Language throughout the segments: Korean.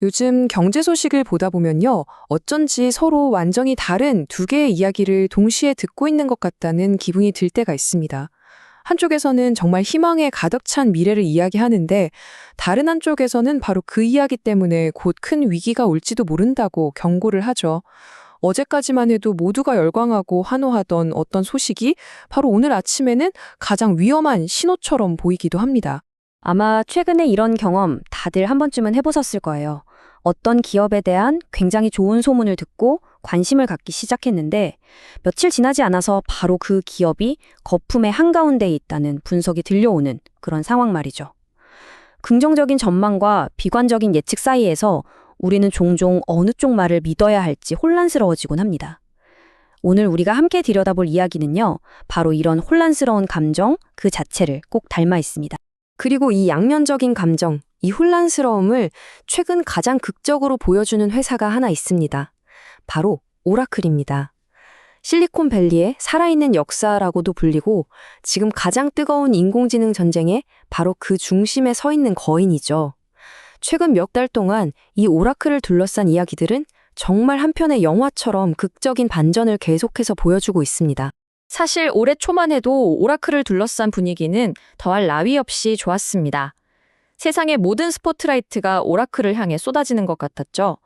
요즘 경제 소식을 보다 보면요. 어쩐지 서로 완전히 다른 두 개의 이야기를 동시에 듣고 있는 것 같다는 기분이 들 때가 있습니다. 한쪽에서는 정말 희망에 가득 찬 미래를 이야기하는데 다른 한쪽에서는 바로 그 이야기 때문에 곧 큰 위기가 올지도 모른다고 경고를 하죠. 어제까지만 해도 모두가 열광하고 환호하던 어떤 소식이 바로 오늘 아침에는 가장 위험한 신호처럼 보이기도 합니다. 아마 최근에 이런 경험 다들 한 번쯤은 해보셨을 거예요. 어떤 기업에 대한 굉장히 좋은 소문을 듣고 관심을 갖기 시작했는데 며칠 지나지 않아서 바로 그 기업이 거품의 한가운데에 있다는 분석이 들려오는 그런 상황 말이죠. 긍정적인 전망과 비관적인 예측 사이에서 우리는 종종 어느 쪽 말을 믿어야 할지 혼란스러워지곤 합니다. 오늘 우리가 함께 들여다볼 이야기는요, 바로 이런 혼란스러운 감정 그 자체를 꼭 닮아 있습니다. 그리고 이 양면적인 감정, 이 혼란스러움을 최근 가장 극적으로 보여주는 회사가 하나 있습니다. 바로 오라클입니다. 실리콘밸리의 살아있는 역사라고도 불리고 지금 가장 뜨거운 인공지능 전쟁에 바로 그 중심에 서 있는 거인이죠. 최근 몇 달 동안 이 오라클을 둘러싼 이야기들은 정말 한편의 영화처럼 극적인 반전을 계속해서 보여주고 있습니다. 사실 올해 초만 해도 오라클을 둘러싼 분위기는 더할 나위 없이 좋았습니다. 세상의 모든 스포트라이트가 오라클을 향해 쏟아지는 것 같았죠.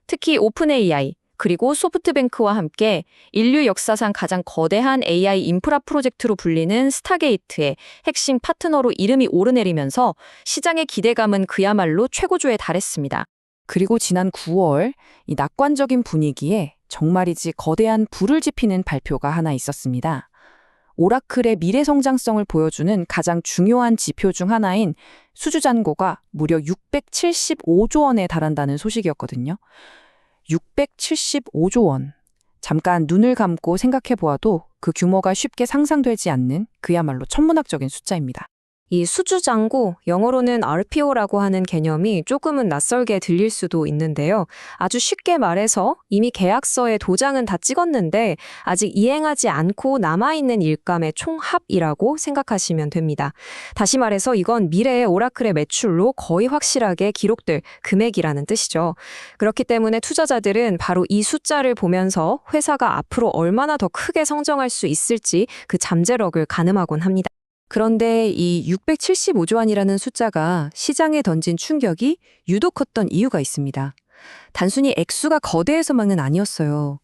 특히 오픈 AI, 그리고 소프트뱅크와 함께 인류 역사상 가장 거대한 AI 인프라 프로젝트로 불리는 스타게이트의 핵심 파트너로 이름이 오르내리면서 시장의 기대감은 그야말로 최고조에 달했습니다. 그리고 지난 9월 이 낙관적인 분위기에 정말이지 거대한 불을 지피는 발표가 하나 있었습니다. 오라클의 미래 성장성을 보여주는 가장 중요한 지표 중 하나인 수주 잔고가 무려 675조 원에 달한다는 소식이었거든요. 675조 원. 잠깐 눈을 감고 생각해 보아도 그 규모가 쉽게 상상되지 않는 그야말로 천문학적인 숫자입니다. 이 수주잔고, 영어로는 RPO라고 하는 개념이 조금은 낯설게 들릴 수도 있는데요. 아주 쉽게 말해서 이미 계약서에 도장은 다 찍었는데 아직 이행하지 않고 남아있는 일감의 총합이라고 생각하시면 됩니다. 다시 말해서 이건 미래의 오라클의 매출로 거의 확실하게 기록될 금액이라는 뜻이죠. 그렇기 때문에 투자자들은 바로 이 숫자를 보면서 회사가 앞으로 얼마나 더 크게 성장할 수 있을지 그 잠재력을 가늠하곤 합니다. 그런데 이 675조 원이라는 숫자가 시장에 던진 충격이 유독 컸던 이유가 있습니다. 단순히 액수가 거대해서만은 아니었어요.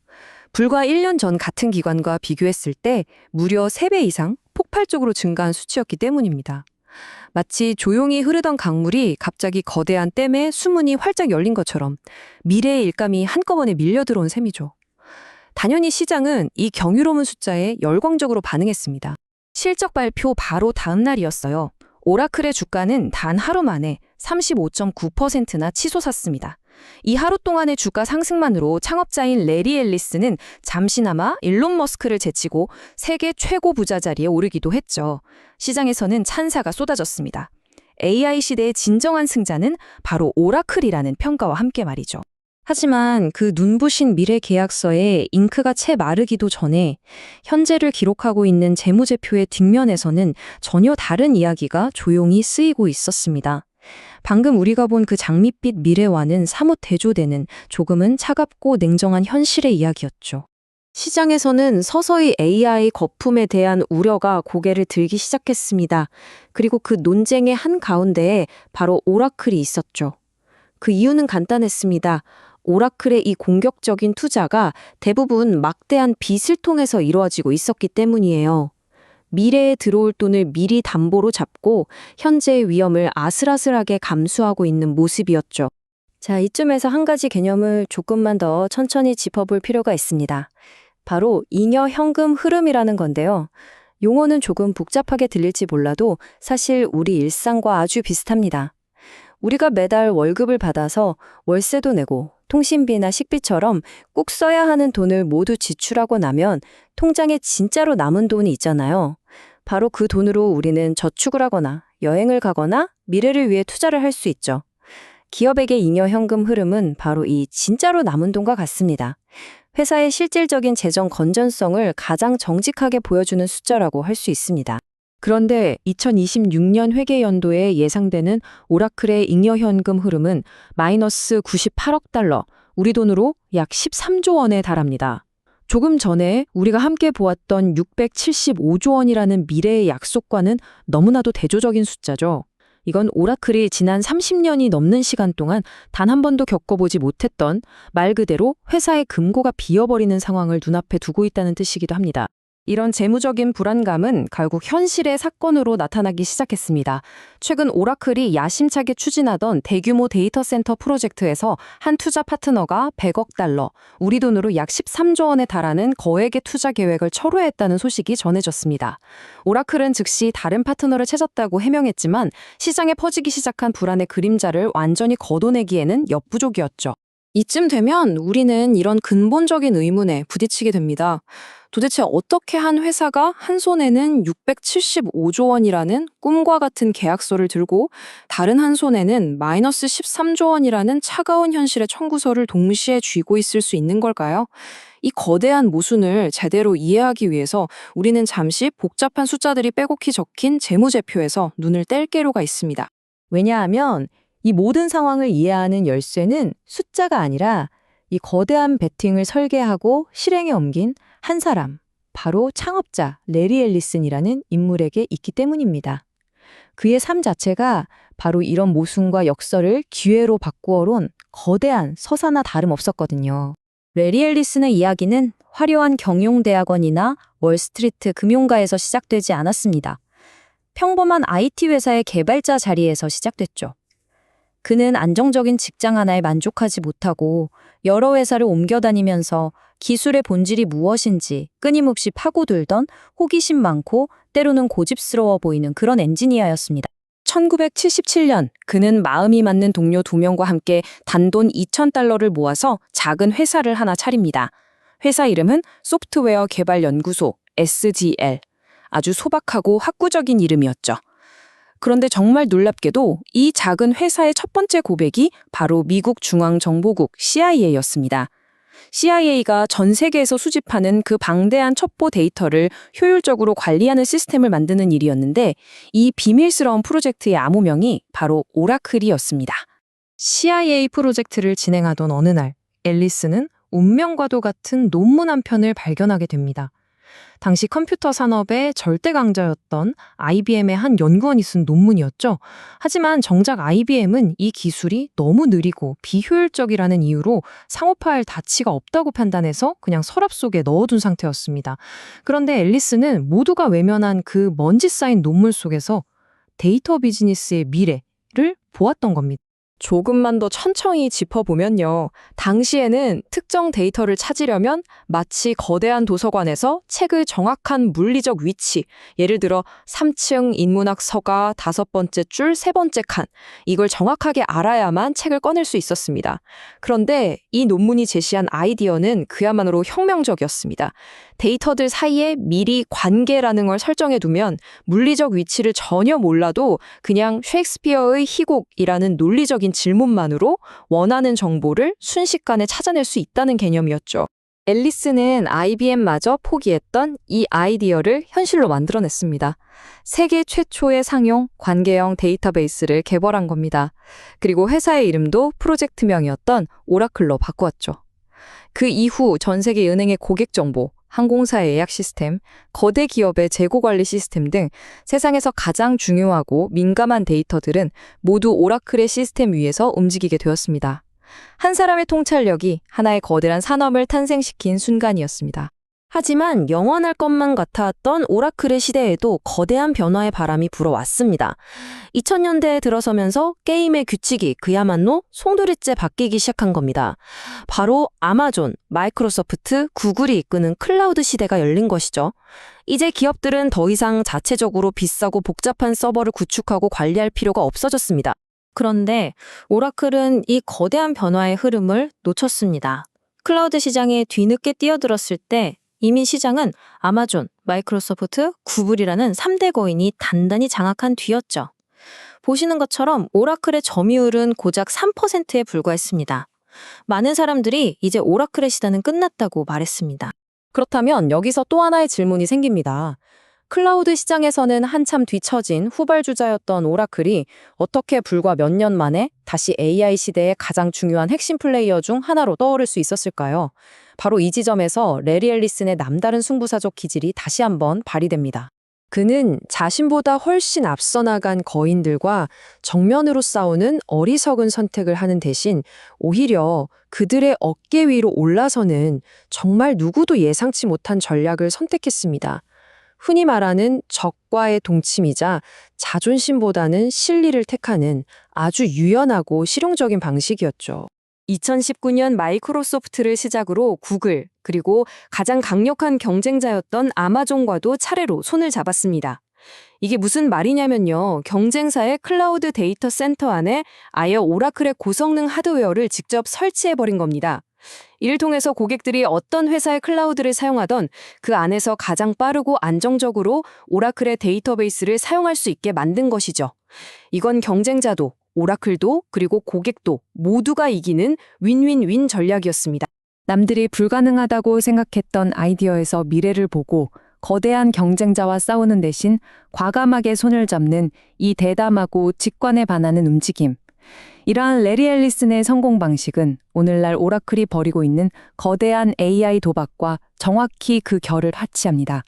불과 1년 전 같은 기관과 비교했을 때 무려 3배 이상 폭발적으로 증가한 수치였기 때문입니다. 마치 조용히 흐르던 강물이 갑자기 거대한 댐에 수문이 활짝 열린 것처럼 미래의 일감이 한꺼번에 밀려들어온 셈이죠. 당연히 시장은 이 경이로운 숫자에 열광적으로 반응했습니다. 실적 발표 바로 다음 날이었어요. 오라클의 주가는 단 하루 만에 35.9%나 치솟았습니다. 이 하루 동안의 주가 상승만으로 창업자인 레리 앨리스는 잠시나마 일론 머스크를 제치고 세계 최고 부자 자리에 오르기도 했죠. 시장에서는 찬사가 쏟아졌습니다. AI 시대의 진정한 승자는 바로 오라클이라는 평가와 함께 말이죠. 하지만 그 눈부신 미래 계약서에 잉크가 채 마르기도 전에 현재를 기록하고 있는 재무제표의 뒷면에서는 전혀 다른 이야기가 조용히 쓰이고 있었습니다. 방금 우리가 본 그 장밋빛 미래와는 사뭇 대조되는 조금은 차갑고 냉정한 현실의 이야기였죠. 시장에서는 서서히 AI 거품에 대한 우려가 고개를 들기 시작했습니다. 그리고 그 논쟁의 한가운데에 바로 오라클이 있었죠. 그 이유는 간단했습니다. 오라클의 이 공격적인 투자가 대부분 막대한 빚을 통해서 이루어지고 있었기 때문이에요. 미래에 들어올 돈을 미리 담보로 잡고 현재의 위험을 아슬아슬하게 감수하고 있는 모습이었죠. 자, 이쯤에서 한 가지 개념을 조금만 더 천천히 짚어볼 필요가 있습니다. 바로 잉여 현금 흐름이라는 건데요. 용어는 조금 복잡하게 들릴지 몰라도 사실 우리 일상과 아주 비슷합니다. 우리가 매달 월급을 받아서 월세도 내고 통신비나 식비처럼 꼭 써야 하는 돈을 모두 지출하고 나면 통장에 진짜로 남은 돈이 있잖아요. 바로 그 돈으로 우리는 저축을 하거나 여행을 가거나 미래를 위해 투자를 할 수 있죠. 기업에게 잉여 현금 흐름은 바로 이 진짜로 남은 돈과 같습니다. 회사의 실질적인 재정 건전성을 가장 정직하게 보여주는 숫자라고 할 수 있습니다. 그런데 2026년 회계 연도에 예상되는 오라클의 잉여 현금 흐름은 마이너스 98억 달러, 우리 돈으로 약 13조 원에 달합니다. 조금 전에 우리가 함께 보았던 675조 원이라는 미래의 약속과는 너무나도 대조적인 숫자죠. 이건 오라클이 지난 30년이 넘는 시간 동안 단 한 번도 겪어보지 못했던 말 그대로 회사의 금고가 비어버리는 상황을 눈앞에 두고 있다는 뜻이기도 합니다. 이런 재무적인 불안감은 결국 현실의 사건으로 나타나기 시작했습니다. 최근 오라클이 야심차게 추진하던 대규모 데이터 센터 프로젝트에서 한 투자 파트너가 100억 달러, 우리 돈으로 약 13조 원에 달하는 거액의 투자 계획을 철회했다는 소식이 전해졌습니다. 오라클은 즉시 다른 파트너를 찾았다고 해명했지만 시장에 퍼지기 시작한 불안의 그림자를 완전히 걷어내기에는 역부족이었죠. 이쯤 되면 우리는 이런 근본적인 의문에 부딪히게 됩니다. 도대체 어떻게 한 회사가 한 손에는 675조 원이라는 꿈과 같은 계약서를 들고 다른 한 손에는 마이너스 13조 원이라는 차가운 현실의 청구서를 동시에 쥐고 있을 수 있는 걸까요? 이 거대한 모순을 제대로 이해하기 위해서 우리는 잠시 복잡한 숫자들이 빼곡히 적힌 재무제표에서 눈을 뗄 필요가 있습니다. 왜냐하면 이 모든 상황을 이해하는 열쇠는 숫자가 아니라 이 거대한 베팅을 설계하고 실행에 옮긴 한 사람, 바로 창업자 레리 앨리슨이라는 인물에게 있기 때문입니다. 그의 삶 자체가 바로 이런 모순과 역설을 기회로 바꾸어 놓은 거대한 서사나 다름없었거든요. 레리 앨리슨의 이야기는 화려한 경영대학원이나 월스트리트 금융가에서 시작되지 않았습니다. 평범한 IT 회사의 개발자 자리에서 시작됐죠. 그는 안정적인 직장 하나에 만족하지 못하고 여러 회사를 옮겨다니면서 기술의 본질이 무엇인지 끊임없이 파고들던 호기심 많고 때로는 고집스러워 보이는 그런 엔지니어였습니다. 1977년 그는 마음이 맞는 동료 2명과 함께 단돈 2,000달러를 모아서 작은 회사를 하나 차립니다. 회사 이름은 소프트웨어 개발 연구소 SGL. 아주 소박하고 학구적인 이름이었죠. 그런데 정말 놀랍게도 이 작은 회사의 첫 번째 고백이 바로 미국 중앙정보국 CIA였습니다. CIA가 전 세계에서 수집하는 그 방대한 첩보 데이터를 효율적으로 관리하는 시스템을 만드는 일이었는데 이 비밀스러운 프로젝트의 암호명이 바로 오라클이었습니다. CIA 프로젝트를 진행하던 어느 날, 앨리스는 운명과도 같은 논문 한 편을 발견하게 됩니다. 당시 컴퓨터 산업의 절대 강자였던 IBM의 한 연구원이 쓴 논문이었죠. 하지만 정작 IBM은 이 기술이 너무 느리고 비효율적이라는 이유로 상업화할 가치가 없다고 판단해서 그냥 서랍 속에 넣어둔 상태였습니다. 그런데 앨리스는 모두가 외면한 그 먼지 쌓인 논문 속에서 데이터 비즈니스의 미래를 보았던 겁니다. 조금만 더 천천히 짚어보면요. 당시에는 특정 데이터를 찾으려면 마치 거대한 도서관에서 책의 정확한 물리적 위치, 예를 들어 3층 인문학 서가 5번째 줄 3번째 칸, 이걸 정확하게 알아야만 책을 꺼낼 수 있었습니다. 그런데 이 논문이 제시한 아이디어는 그야말로 혁명적이었습니다. 데이터들 사이에 미리 관계라는 걸 설정해 두면 물리적 위치를 전혀 몰라도 그냥 셰익스피어의 희곡이라는 논리적인 질문만으로 원하는 정보를 순식간에 찾아낼 수 있다는 개념이었죠. 앨리스는 IBM마저 포기했던 이 아이디어를 현실로 만들어냈습니다. 세계 최초의 상용 관계형 데이터베이스를 개발한 겁니다. 그리고 회사의 이름도 프로젝트명이었던 오라클로 바꾸었죠. 그 이후 전 세계 은행의 고객 정보, 항공사의 예약 시스템, 거대 기업의 재고 관리 시스템 등 세상에서 가장 중요하고 민감한 데이터들은 모두 오라클의 시스템 위에서 움직이게 되었습니다. 한 사람의 통찰력이 하나의 거대한 산업을 탄생시킨 순간이었습니다. 하지만 영원할 것만 같았던 오라클의 시대에도 거대한 변화의 바람이 불어왔습니다. 2000년대에 들어서면서 게임의 규칙이 그야말로 송두리째 바뀌기 시작한 겁니다. 바로 아마존, 마이크로소프트, 구글이 이끄는 클라우드 시대가 열린 것이죠. 이제 기업들은 더 이상 자체적으로 비싸고 복잡한 서버를 구축하고 관리할 필요가 없어졌습니다. 그런데 오라클은 이 거대한 변화의 흐름을 놓쳤습니다. 클라우드 시장에 뒤늦게 뛰어들었을 때 이미 시장은 아마존, 마이크로소프트, 구글이라는 3대 거인이 단단히 장악한 뒤였죠. 보시는 것처럼 오라클의 점유율은 고작 3%에 불과했습니다. 많은 사람들이 이제 오라클의 시대는 끝났다고 말했습니다. 그렇다면 여기서 또 하나의 질문이 생깁니다. 클라우드 시장에서는 한참 뒤처진 후발주자였던 오라클이 어떻게 불과 몇 년 만에 다시 AI 시대의 가장 중요한 핵심 플레이어 중 하나로 떠오를 수 있었을까요? 바로 이 지점에서 레리 앨리슨의 남다른 승부사적 기질이 다시 한번 발휘됩니다. 그는 자신보다 훨씬 앞서 나간 거인들과 정면으로 싸우는 어리석은 선택을 하는 대신 오히려 그들의 어깨 위로 올라서는 정말 누구도 예상치 못한 전략을 선택했습니다. 흔히 말하는 적과의 동침이자 자존심보다는 실리를 택하는 아주 유연하고 실용적인 방식이었죠. 2019년 마이크로소프트를 시작으로 구글, 그리고 가장 강력한 경쟁자였던 아마존과도 차례로 손을 잡았습니다. 이게 무슨 말이냐면요. 경쟁사의 클라우드 데이터 센터 안에 아예 오라클의 고성능 하드웨어를 직접 설치해버린 겁니다. 이를 통해서 고객들이 어떤 회사의 클라우드를 사용하던 그 안에서 가장 빠르고 안정적으로 오라클의 데이터베이스를 사용할 수 있게 만든 것이죠. 이건 경쟁자도, 오라클도, 그리고 고객도 모두가 이기는 윈윈윈 전략이었습니다. 남들이 불가능하다고 생각했던 아이디어에서 미래를 보고 거대한 경쟁자와 싸우는 대신 과감하게 손을 잡는 이 대담하고 직관에 반하는 움직임. 이러한 레리 앨리슨의 성공 방식은 오늘날 오라클이 벌이고 있는 거대한 AI 도박과 정확히 그 결을 합치합니다.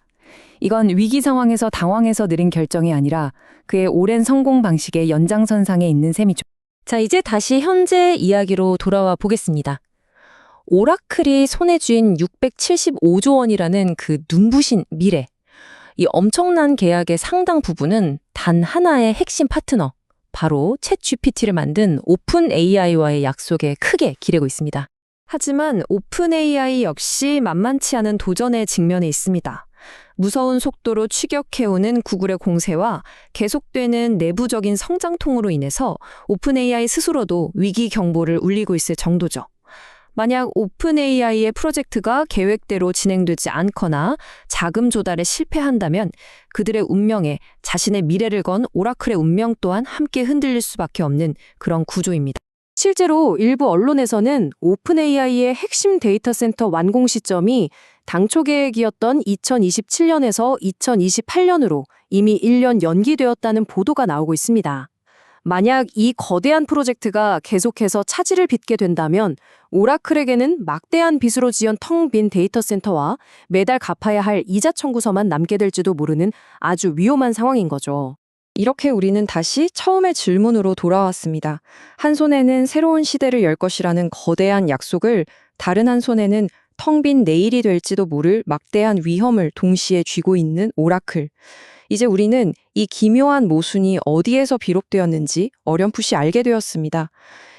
이건 위기 상황에서 당황해서 느린 결정이 아니라 그의 오랜 성공 방식의 연장선상에 있는 셈이죠. 자, 이제 다시 현재 이야기로 돌아와 보겠습니다. 오라클이 손에 쥔 675조 원이라는 그 눈부신 미래. 이 엄청난 계약의 상당 부분은 단 하나의 핵심 파트너, 바로 챗GPT를 만든 오픈 AI와의 약속에 크게 기대고 있습니다. 하지만 오픈 AI 역시 만만치 않은 도전에 직면해 있습니다. 무서운 속도로 추격해오는 구글의 공세와 계속되는 내부적인 성장통으로 인해서 오픈 AI 스스로도 위기 경보를 울리고 있을 정도죠. 만약 오픈 AI의 프로젝트가 계획대로 진행되지 않거나 자금 조달에 실패한다면 그들의 운명에 자신의 미래를 건 오라클의 운명 또한 함께 흔들릴 수밖에 없는 그런 구조입니다. 실제로 일부 언론에서는 오픈 AI의 핵심 데이터 센터 완공 시점이 당초 계획이었던 2027년에서 2028년으로 이미 1년 연기되었다는 보도가 나오고 있습니다. 만약 이 거대한 프로젝트가 계속해서 차질을 빚게 된다면 오라클에게는 막대한 빚으로 지은 텅 빈 데이터 센터와 매달 갚아야 할 이자 청구서만 남게 될지도 모르는 아주 위험한 상황인 거죠. 이렇게 우리는 다시 처음의 질문으로 돌아왔습니다. 한 손에는 새로운 시대를 열 것이라는 거대한 약속을, 다른 한 손에는 텅 빈 내일이 될지도 모를 막대한 위험을 동시에 쥐고 있는 오라클. 이제 우리는 이 기묘한 모순이 어디에서 비롯되었는지 어렴풋이 알게 되었습니다.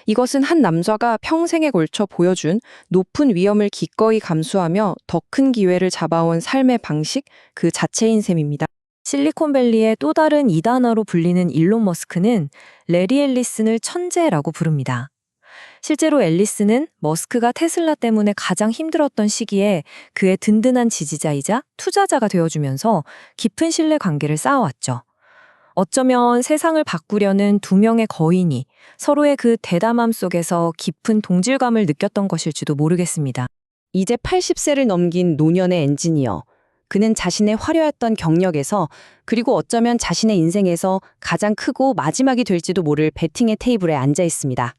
이것은 한 남자가 평생에 걸쳐 보여준 높은 위험을 기꺼이 감수하며 더 큰 기회를 잡아온 삶의 방식 그 자체인 셈입니다. 실리콘밸리의 또 다른 2단어로 불리는 일론 머스크는 레리 앨리슨을 천재라고 부릅니다. 실제로 앨리슨은 머스크가 테슬라 때문에 가장 힘들었던 시기에 그의 든든한 지지자이자 투자자가 되어주면서 깊은 신뢰 관계를 쌓아왔죠. 어쩌면 세상을 바꾸려는 두 명의 거인이 서로의 그 대담함 속에서 깊은 동질감을 느꼈던 것일지도 모르겠습니다. 이제 80세를 넘긴 노년의 엔지니어. 그는 자신의 화려했던 경력에서, 그리고 어쩌면 자신의 인생에서 가장 크고 마지막이 될지도 모를 베팅의 테이블에 앉아 있습니다.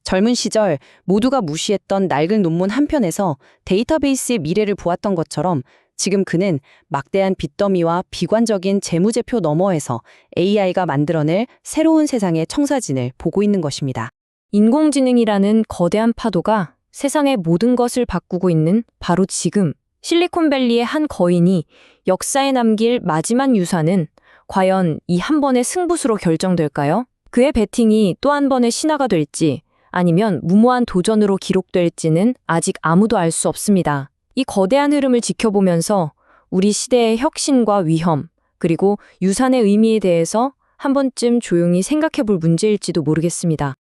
젊은 시절 모두가 무시했던 낡은 논문 한 편에서 데이터베이스의 미래를 보았던 것처럼 지금 그는 막대한 빚더미와 비관적인 재무제표 너머에서 AI가 만들어낼 새로운 세상의 청사진을 보고 있는 것입니다. 인공지능이라는 거대한 파도가 세상의 모든 것을 바꾸고 있는 바로 지금, 실리콘밸리의 한 거인이 역사에 남길 마지막 유산은 과연 이 한 번의 승부수로 결정될까요? 그의 배팅이 또 한 번의 신화가 될지 아니면 무모한 도전으로 기록될지는 아직 아무도 알 수 없습니다. 이 거대한 흐름을 지켜보면서 우리 시대의 혁신과 위험, 그리고 유산의 의미에 대해서 한 번쯤 조용히 생각해 볼 문제일지도 모르겠습니다.